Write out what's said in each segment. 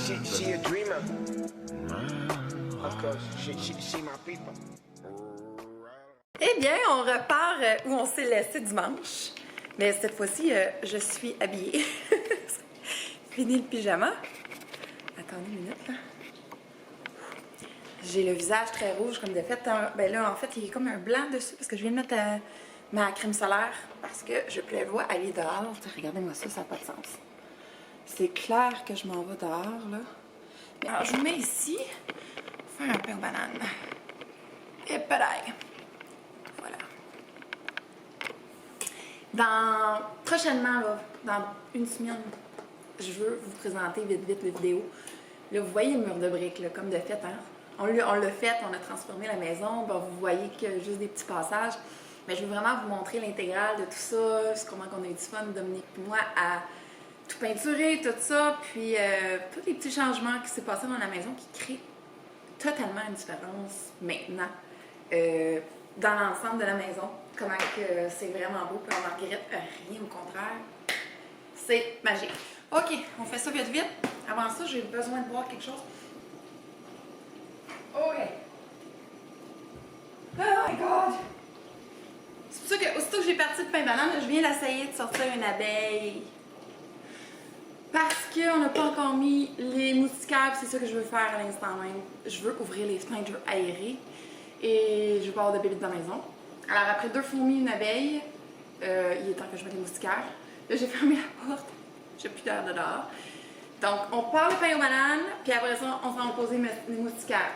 She a dreamer. Of course, she my people. Eh bien, on repart où on s'est laissé dimanche. Mais cette fois-ci, je suis habillée. Fini le pyjama. Attendez une minute, là. J'ai le visage très rouge, comme de fait. Ben là, en fait, il y a comme un blanc dessus parce que je viens de mettre ma crème solaire parce que je prévois aller dehors. Regardez-moi ça, ça n'a pas de sens. C'est clair que je m'en vais dehors, là. Alors, je vous mets ici. Faire un pain aux bananes. Et pareil. Voilà. Prochainement, là, dans une semaine, je veux vous présenter vite la vidéo. Là, vous voyez le mur de briques, là, comme de fait, hein? On l'a fait, on a transformé la maison. Bon, vous voyez que juste des petits passages. Mais je veux vraiment vous montrer l'intégrale de tout ça, comment on a eu du fun, Dominique et moi, à tout peinturer, tout ça. Puis, tous les petits changements qui s'est passé dans la maison qui créent totalement une différence maintenant dans l'ensemble de la maison. Comment que c'est vraiment beau, puis on n'en regrette rien, au contraire. C'est magique. OK, on fait ça vite. Avant ça, j'ai besoin de boire quelque chose. OK. Oh my God! C'est pour ça que, aussitôt que j'ai parti de pain banane, je viens d'essayer de sortir une abeille. Parce qu'on n'a pas encore mis les moustiquaires, c'est ça que je veux faire à l'instant même. Je veux ouvrir les fenêtres, je veux aérer. Et je veux pas avoir de bébé dans la maison. Alors après 2 fourmis, une abeille, il est temps que je mette les moustiquaires. Là, j'ai fermé la porte. J'ai plus d'air dehors. Donc, on part le pain aux bananes, puis après ça, on s'en va poser les moustiquaires.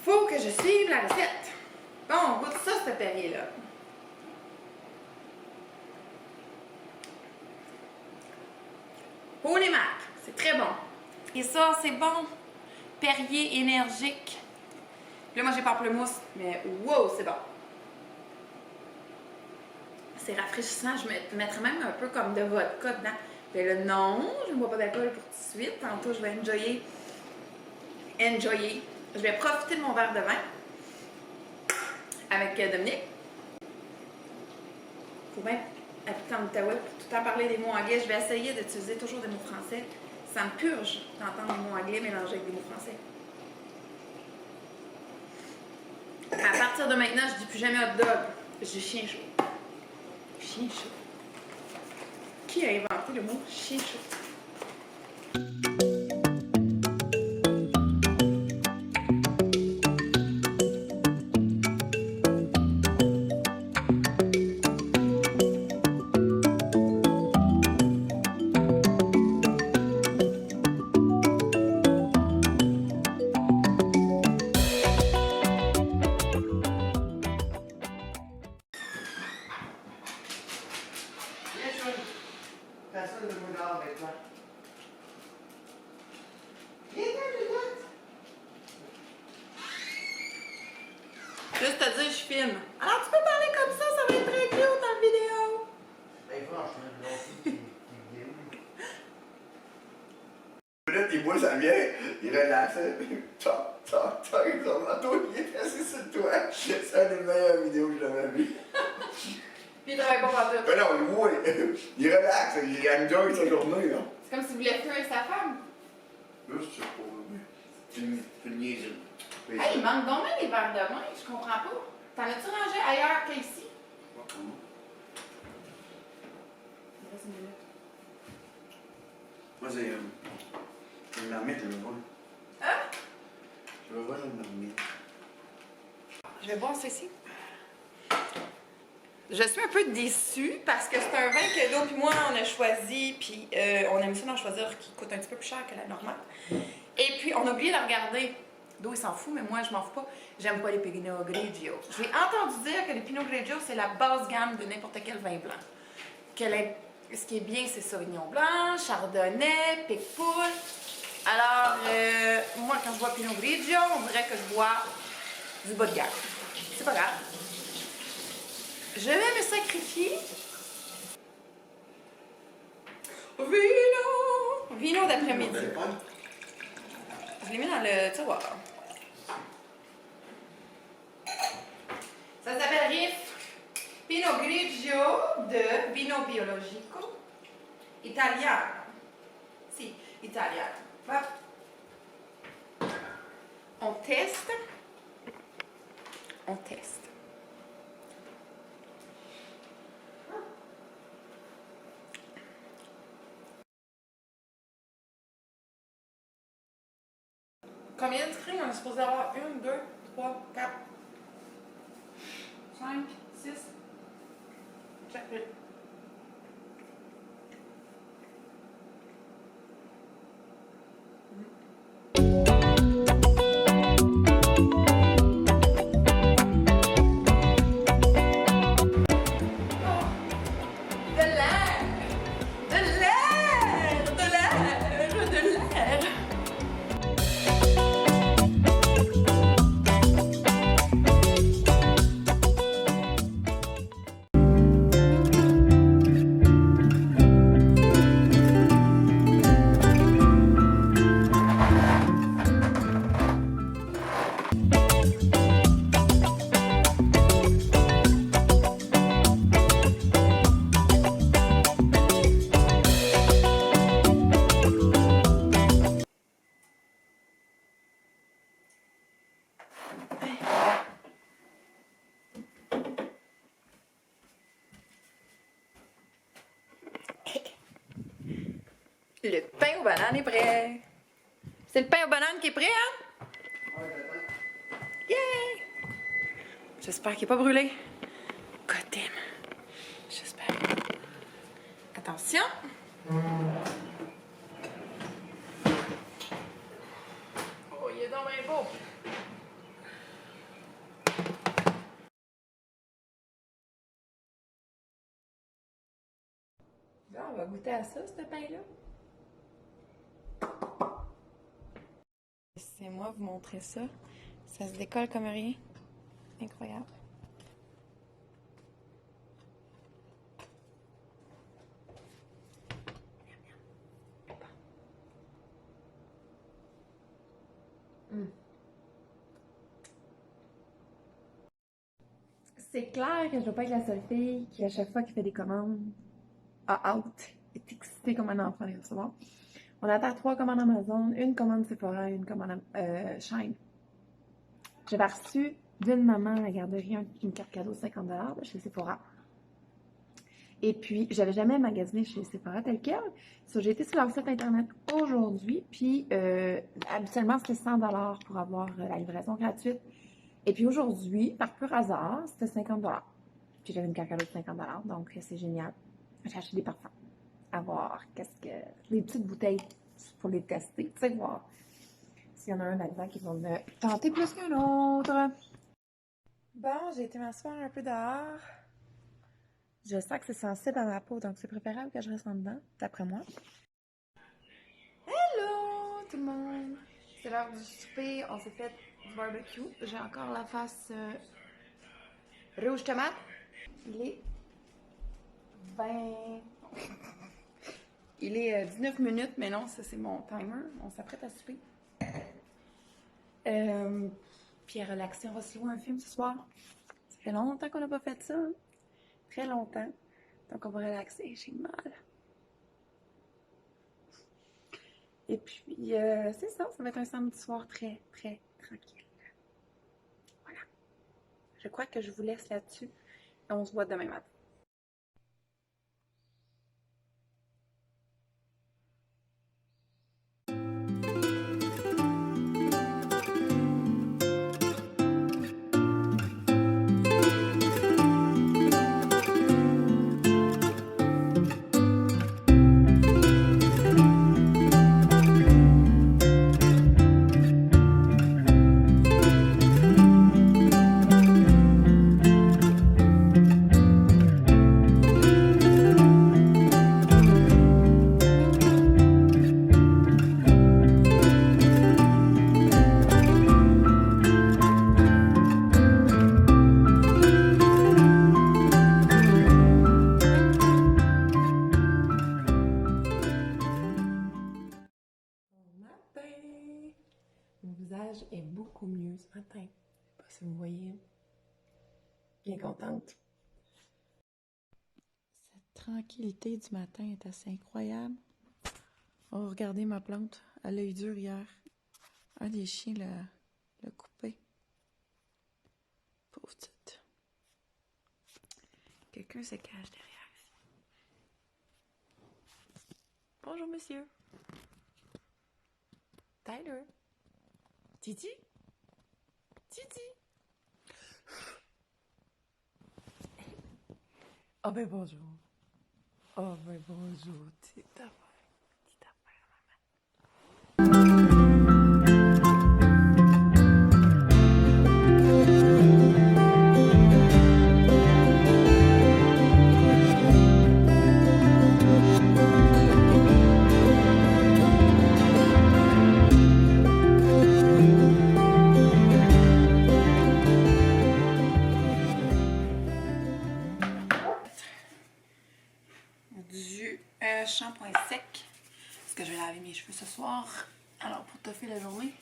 Faut que je suive la recette. Bon, on goûte ça, ce Perrier-là. Holy Mac, c'est très bon. Et ça, c'est bon. Perrier énergique. Là, moi, j'ai pamplemousse, mais wow, c'est bon. C'est rafraîchissant. Je mettrais même un peu comme de vodka dedans. Mais là, non, je ne bois pas d'alcool pour tout de suite. Tantôt, je vais enjoyer. Je vais profiter de mon verre de vin avec Dominique. Faut bien appliquer en Outaouais pour tout le temps parler des mots anglais. Je vais essayer d'utiliser toujours des mots français. Ça me purge d'entendre des mots anglais mélangés avec des mots français. À partir de maintenant, je dis plus jamais hot dog. Je dis chien chaud. Chien chaud. Qui a inventé le mot chien chaud? Personne ne me regarde avec toi. Juste te dire, je filme. Alors, tu peux parler comme ça va être très cute dans la vidéo. Ben, franchement, non, c'est vidéo. Là, tes bois, ça vient, il relaxe. Toc, son manteau, il est assis sur toi. C'est une des meilleures vidéos que j'ai jamais vues. Puis il travaille pas partout. Ben non, oui, il relaxe, il enjoy sa journée, là. C'est comme s'il voulait fuir avec sa femme. Là, je sais pas, mais c'est une niaiserie. Hey, il manque donc même les verres de vin, je comprends pas. T'en as-tu rangé ailleurs qu'ici? Pas cool. Il reste une minute. Moi, c'est une marmite, je veux voir. Hein? Je veux voir une marmite. Je vais boire ceci. Je suis un peu déçue parce que c'est un vin que l'autre et moi on a choisi, puis on a mis ça d'en choisir qui coûte un petit peu plus cher que la normale. Et puis on a oublié de regarder. D'où il s'en fout, mais moi je m'en fous pas. J'aime pas les Pinot Grigio. J'ai entendu dire que les Pinot Grigio c'est la basse gamme de n'importe quel vin blanc. Ce qui est bien, c'est Sauvignon blanc, Chardonnay, Picpoul. Alors, moi quand je bois Pinot Grigio, on dirait que je bois du bas de gamme. C'est pas grave. Je vais me sacrifier. Vino d'après-midi. Je l'ai mis dans le tiroir. Ça s'appelle Riff Pinot Grigio de Vino Biologico Italien. sì, italiano. Va. On teste. On teste. Combien de screens on est supposé avoir? 1, 2, 3, 4, 5, 6, 7, 8. De l'air! De l'air! De l'air! De l'air! Le pain aux bananes est prêt. C'est le pain aux bananes qui est prêt, hein? Yeah! J'espère qu'il n'est pas brûlé. God damn. J'espère. Attention. Oh, il est donc bien beau. Là, on va goûter à ça, ce pain-là. Laissez-moi vous montrer ça. Ça se décolle comme rien. Incroyable. C'est clair que je ne dois pas être la seule fille qui, à chaque fois qu'il fait des commandes, a hâte, est excitée comme un enfant les recevoir. On attend 3 commandes Amazon, une commande Sephora et une commande Shine. J'avais reçu d'une maman à la garderie une carte cadeau de 50$ de chez Sephora. Et puis, j'avais jamais magasiné chez Sephora tel quel. J'ai été sur leur site internet aujourd'hui, puis habituellement, c'était 100$ pour avoir la livraison gratuite. Et puis aujourd'hui, par pur hasard, c'était 50$. Puis j'avais une carte cadeau de 50$, donc c'est génial. J'ai acheté des parfums. À voir les petites bouteilles pour les tester, tu sais, voir s'il y en a un là-dedans qui va me tenter plus qu'un autre. Bon, j'ai été m'asseoir un peu dehors. Je sens que c'est sensible à ma peau, donc c'est préférable que je reste en dedans, d'après moi. Hello tout le monde! C'est l'heure du souper, on s'est fait du barbecue. J'ai encore la face rouge tomate. Il est 20... Il est 19 minutes, mais non, ça c'est mon timer. On s'apprête à souper. Puis à relaxer, on va se louer un film ce soir. Ça fait longtemps qu'on n'a pas fait ça. Hein? Très longtemps. Donc on va relaxer, j'ai mal. Et puis, c'est ça, ça va être un samedi soir très, très tranquille. Voilà. Je crois que je vous laisse là-dessus. Et on se voit demain matin. Mon visage est beaucoup mieux ce matin. Je sais pas si vous voyez. Bien contente. Cette tranquillité du matin est assez incroyable. Oh, regardez ma plante. Elle a eu dur hier. Un des chiens l'a coupé. Pauvre petite. Quelqu'un se cache derrière. Bonjour, monsieur. Tyler. Titi? Titi? Oh ben bonjour. Oh ben bonjour, petite affaire. Petite affaire, maman. Du shampoing sec. Parce que je vais laver mes cheveux ce soir. Alors, pour toffer la journée.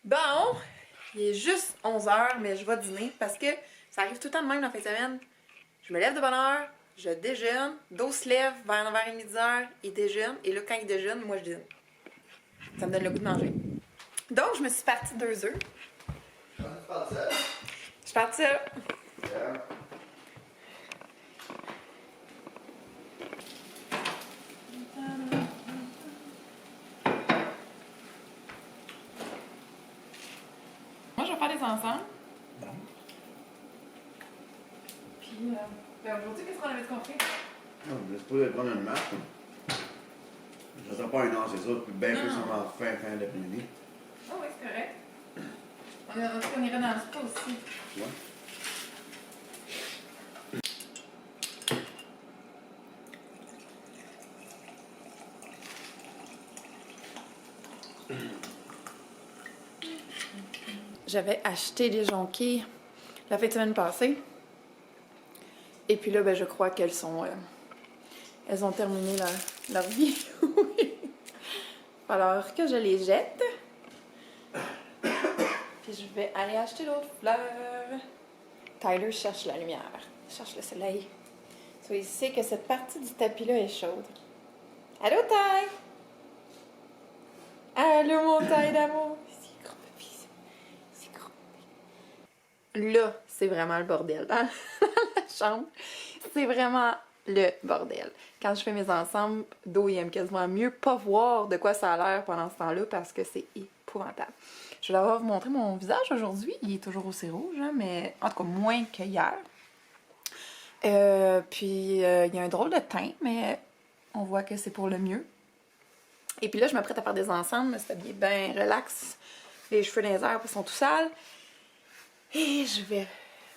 Bon, il est juste 11h, mais je vais dîner parce que ça arrive tout le temps de même dans la fin de semaine. Je me lève de bonne heure, je déjeune, Do se lève vers 9h30, 10h, il déjeune, et là, quand il déjeune, moi je dîne. Ça me donne le goût de manger. Donc, je me suis partie 2 œufs. Je suis partie ça. Moi, je vais faire des ensembles. Puis, ben aujourd'hui, qu'est-ce qu'on avait compris? Non, mais c'est pas prendre une marche. Ça sera pas un an, c'est ça. Puis bien plus on en fin d'après-midi. Ah oui, c'est correct. On irait dans le spa aussi. Ouais. J'avais acheté des jonquilles la fin de semaine passée. Et puis là, ben, je crois qu'elles sont... elles ont terminé leur vie. Alors que je les jette. Puis je vais aller acheter d'autres fleurs. Tyler cherche la lumière. Cherche le soleil. So, il sait que cette partie du tapis-là est chaude. Allô, Ty? Allô, mon Ty d'amour? C'est gros papy, c'est gros. Là, c'est vraiment le bordel dans la chambre. C'est vraiment le bordel. Quand je fais mes ensembles, Do, il aime quasiment mieux pas voir de quoi ça a l'air pendant ce temps-là parce que c'est épouvantable. Je vais vous montrer mon visage aujourd'hui. Il est toujours aussi rouge, hein, mais en tout cas moins qu'hier. Puis, il y a un drôle de teint, mais on voit que c'est pour le mieux. Et puis là, je m'apprête à faire des ensembles, me s'habiller bien relax. Les cheveux dans les airs, ils sont tout sales. Et je vais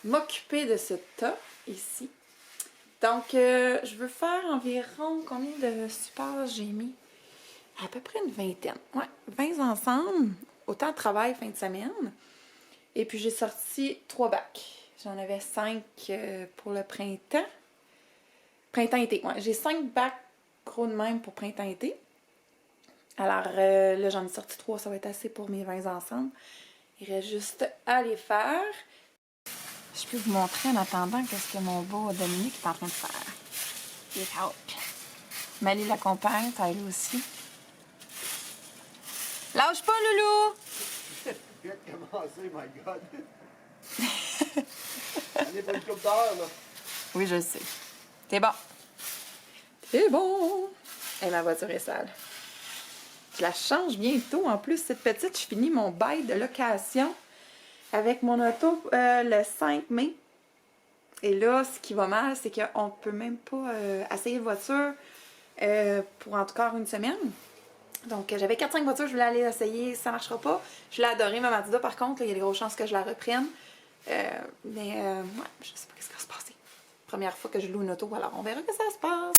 m'occuper de ce tas ici. Donc, je veux faire environ combien de supports j'ai mis? À peu près une vingtaine. Ouais, 20 ensemble, autant de travail fin de semaine. Et puis, j'ai sorti 3 bacs. J'en avais 5 pour le printemps. Printemps-été, ouais. J'ai 5 bacs gros de même pour printemps-été. Alors, là, j'en ai sorti 3. Ça va être assez pour mes 20 ensemble. Il reste juste à les faire. Je peux vous montrer en attendant qu'est-ce que mon beau Dominique est en train de faire. Il est out. Mali l'accompagne, Tyler aussi. Lâche pas, Loulou! Viens de commencer, my God. On est pas une coupe d'heure, là. Oui, je sais. C'est bon. C'est bon. Et ma voiture est sale. Je la change bientôt. En plus, cette petite, je finis mon bail de location avec mon auto le 5 mai. Et là, ce qui va mal, c'est qu'on ne peut même pas essayer de voiture pour en tout cas une semaine. Donc, j'avais 4-5 voitures, je voulais aller essayer, ça ne marchera pas. Je l'ai adorée, ma Mazda, par contre, il y a des grosses chances que je la reprenne. Mais, ouais, je sais pas ce qui va se passer. Première fois que je loue une auto, alors on verra que ça se passe.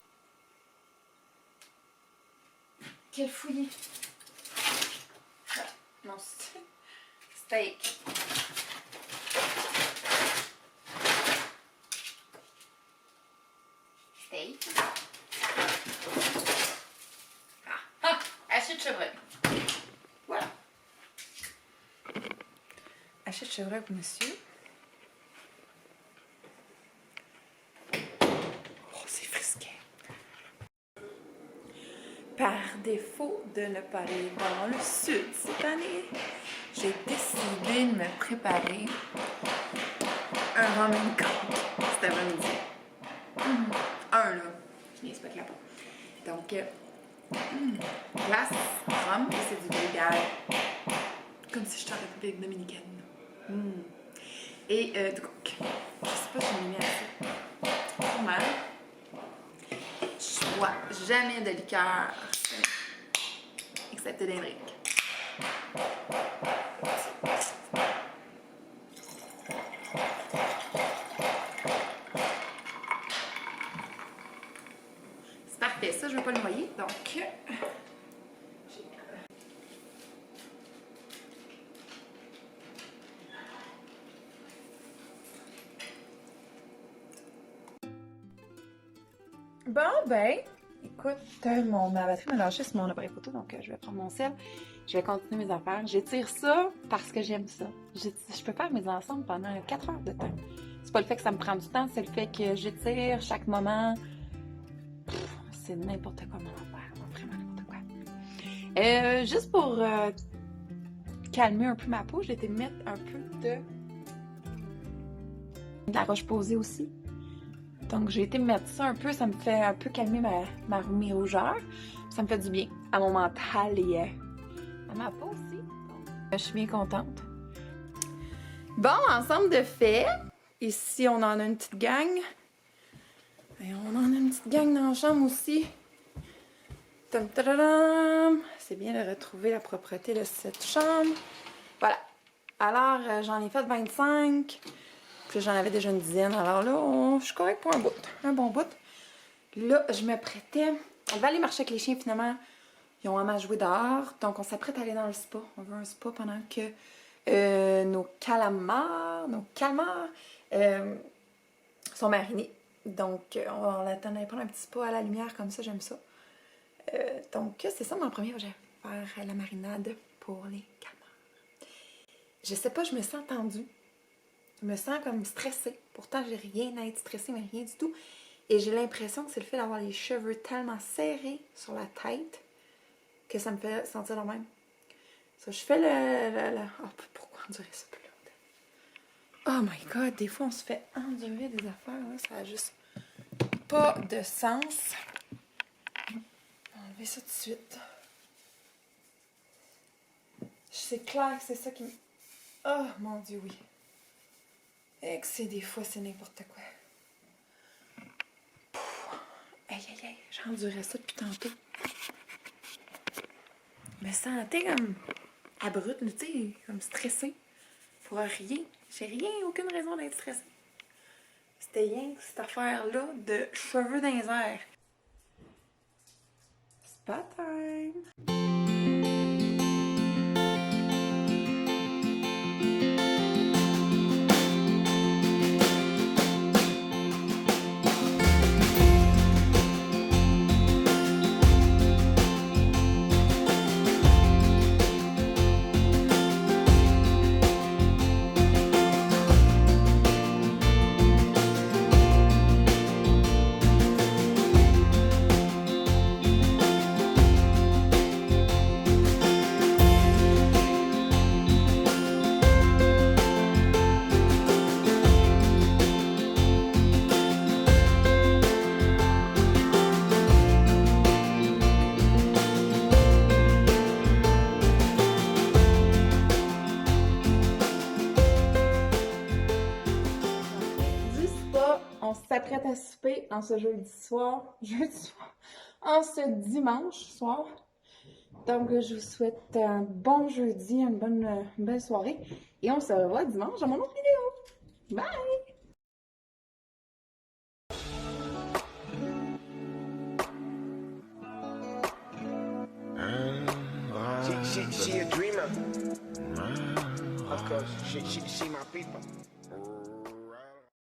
Quel fouillis. Ah, non, steak. Steak. Ah, hachis de chevreuil. Voilà. Hachis de chevreuil pour monsieur. Oh, c'est frisquet. Par défaut de ne pas aller dans le sud cette année, j'ai décidé de me préparer un ramen coke cet après-midi. Un là, je n'ai pas que là-bas. Donc, glace, rhum, et c'est du Bengale. Comme si j'étais en République dominicaine. Et du coke. Je sais pas si j'en ai mis assez. Pas mal. Je bois jamais de liqueur, excepté des drinks. C'est parfait, ça je ne veux pas le noyer, donc bon, ben, écoute, ma batterie m'a lâché sur mon appareil photo, donc je vais prendre mon sel. Je vais continuer mes affaires. J'étire ça parce que j'aime ça. Je peux faire mes ensembles pendant 4 heures de temps. C'est pas le fait que ça me prend du temps, c'est le fait que j'étire chaque moment. C'est n'importe quoi mon affaire, vraiment n'importe quoi. Juste pour calmer un peu ma peau, j'ai été mettre un peu de la roche posée aussi. Donc, j'ai été mettre ça un peu, ça me fait un peu calmer mes rougeurs. Ça me fait du bien à mon mental et à ma peau aussi. Donc, je suis bien contente. Bon, ensemble de fait. Ici, on en a une petite gang. Et on en a une petite gang dans la chambre aussi. C'est bien de retrouver la propreté de cette chambre. Voilà. Alors, j'en ai fait 25. Puis j'en avais déjà une dizaine. Alors là, je suis correcte pour un bout. Un bon bout. Là, je me prêtais. On va aller marcher avec les chiens finalement. Ils ont à jouer dehors. Donc, on s'apprête à aller dans le spa. On veut un spa pendant que nos calmars sont marinés. Donc, on va attendre d'aller prendre un petit spa à la lumière comme ça. J'aime ça. Donc, c'est ça mon premier. Je vais faire la marinade pour les calmars. Je sais pas, je me sens tendue. Je me sens comme stressée. Pourtant, j'ai rien à être stressée, mais rien du tout. Et j'ai l'impression que c'est le fait d'avoir les cheveux tellement serrés sur la tête que ça me fait sentir le même. Ça, je fais Oh, pourquoi endurer ça plus longtemps? Oh my God, des fois, on se fait endurer des affaires. Là. Ça a juste pas de sens. Je vais enlever ça tout de suite. C'est clair que c'est ça qui me... Oh, mon Dieu, oui. Et que c'est des fois, c'est n'importe quoi. Aïe, aïe, aïe, j'ai enduré ça depuis tantôt. Je me sentais comme abrupte, tu sais, comme stressée. Pour rien. J'ai rien, aucune raison d'être stressée. C'était rien que cette affaire-là de cheveux dans les airs. Spa time! On s'apprête à souper en ce jeudi soir, en ce dimanche soir. Donc, je vous souhaite un bon jeudi, une belle soirée. Et on se revoit dimanche dans mon autre vidéo. Bye! She a dreamer. Of course, she my people.